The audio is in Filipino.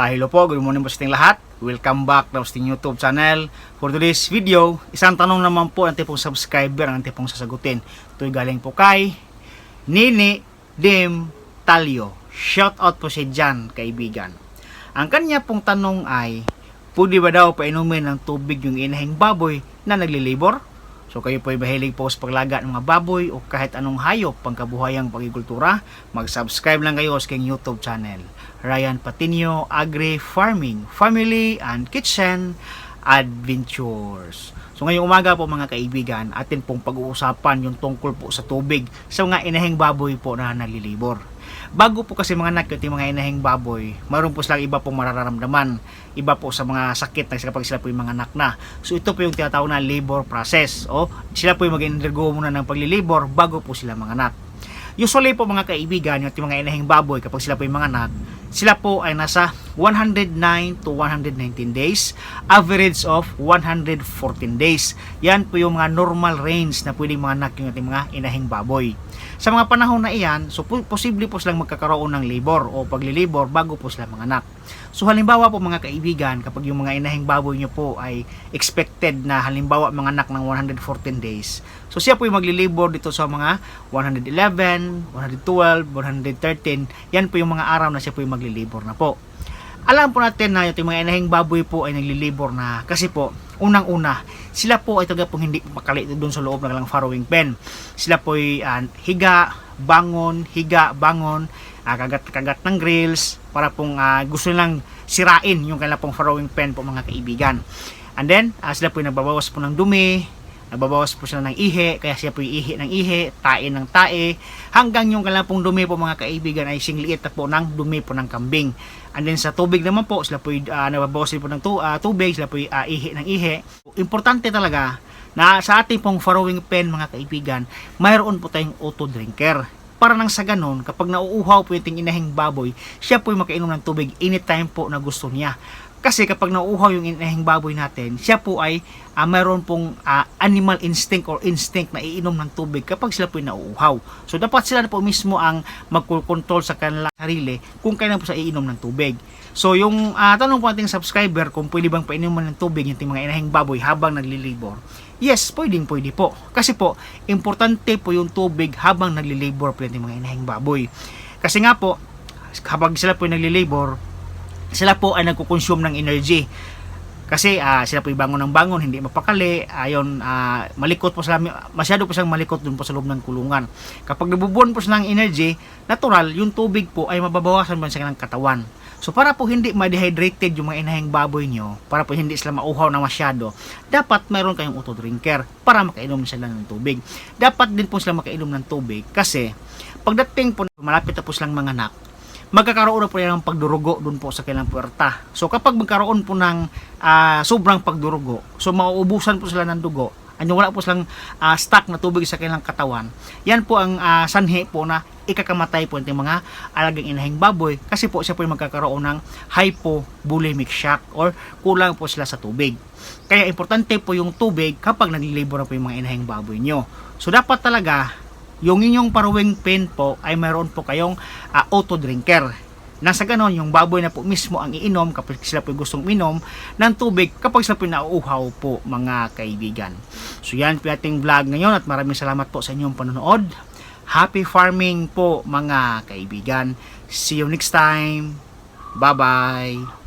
Hello po, good morning po sa ating lahat. Welcome back to ating YouTube channel. For today's video, isang tanong naman po ng tipong subscriber ang tipong sasagutin. Ito'y galing po kay Nini Dim Talio. Shout out po siya dyan, kaibigan. Ang kanya pong tanong ay, pwede ba daw painumin ng tubig yung inahing baboy na naglilibor? So kayo po ay mahilig po sa paglaga ng mga baboy o kahit anong hayop pangkabuhayang pagkikultura, mag-subscribe lang kayo sa aking YouTube channel. Ryan Patinio Agri Farming, Family and Kitchen Adventures. So ngayong umaga po mga kaibigan, atin pong pag-uusapan yung tungkol po sa tubig sa mga inahing baboy po na naglilibor. Bago po kasi mga anak yung mga inahing baboy, mayroon po silang iba pong mararamdaman, iba po sa mga sakit na kapag sila po yung mga anak na. So ito po yung tinatawag na labor process, o sila po yung mag-undergo muna ng paglilibor bago po sila mga anak. Usually po mga kaibigan, yung mga inahing baboy kapag sila po yung mga anak, sila po ay nasa 109 to 119 days, average of 114 days. Yan po yung mga normal range na pwedeng mga anak yung ating mga inahing baboy. Sa mga panahon na iyan, so posible po silang magkakaroon ng labor o paglilibor bago po sila mga anak. So halimbawa po mga kaibigan, kapag yung mga inahing baboy nyo po ay expected na halimbawa mga anak ng 114 days, so siya po yung maglilibor dito sa mga 111, 112, 113, yan po yung mga araw na siya po yung maglilibor na po. Alam po natin na yung mga inahing baboy po ay naglilibor na kasi po, unang-una, sila po ay talaga pong hindi makali doon sa loob ng farrowing pen. Sila po ay higa, bangon, kagat-kagat ng grills para pong gusto nilang sirain yung kanilang pong farrowing pen po mga kaibigan. And then, sila po ay nagbabawas po ng dumi, nagbabawas po sila ng ihi, kaya siya po yung ihi ng ihi, tae ng tae, hanggang yung kanilang pong dumi po mga kaibigan ay singliit na po ng dumi po ng kambing. And then sa tubig naman po, sila po nababawas po ng tubig, sila po ihi ng ihi. Importante talaga na sa ating pong farrowing pen mga kaibigan, mayroon po tayong auto drinker. Para nang sa ganun, kapag nauuhaw po yung inahing baboy, siya po yung makainom ng tubig anytime po na gusto niya. Kasi kapag nauuhaw yung inahing baboy natin, siya po ay mayroon pong animal instinct or instinct na iinom ng tubig kapag sila po ay nauuhaw. So dapat sila na po mismo ang magkontrol sa kanilang sarili kung kailan po sa iinom ng tubig. So yung tanong po ating subscriber kung pwede bang painuman ng tubig yung mga inahing baboy habang naglilibor. Yes, pwede po. Kasi po, importante po yung tubig habang naglilibor po yung mga inahing baboy. Kasi nga po, kapag sila po ay naglilibor, sila po ay nagkukonsume ng energy. Kasi sila po bangon ng bangon, hindi mapakali, malikot po sila, masyado po silang malikot dun po sa loob ng kulungan. Kapag nabubuan po sila ng energy, natural, yung tubig po ay mababawasan ba sa kanilang katawan. So para po hindi ma-dehydrated yung mga inahing baboy nyo, para po hindi sila mauhaw na masyado, dapat mayroon kayong auto drinker para makainom sila ng tubig. Dapat din po sila makainom ng tubig kasi pagdating po malapit na po silang mga anak, magkakaroon na po yan ng pagdurugo dun po sa kanilang puwerta. So kapag magkaroon po ng sobrang pagdurugo, so mauubusan po sila ng dugo, wala po silang stock na tubig sa kanilang katawan, yan po ang sanhi po na ikakamatay po ng mga alagang inahing baboy kasi po siya po yung magkakaroon ng hypovolemic shock or kulang po sila sa tubig. Kaya importante po yung tubig kapag naglilibor na po yung mga inahing baboy nyo. So dapat talaga yung inyong farrowing pen po ay mayroon po kayong auto drinker. Nasa ganon, yung baboy na po mismo ang iinom kapag sila po gustong minom ng tubig kapag sila po nauuhaw po mga kaibigan. So yan po ating vlog ngayon at maraming salamat po sa inyong panonood. Happy farming po mga kaibigan. See you next time. Bye-bye.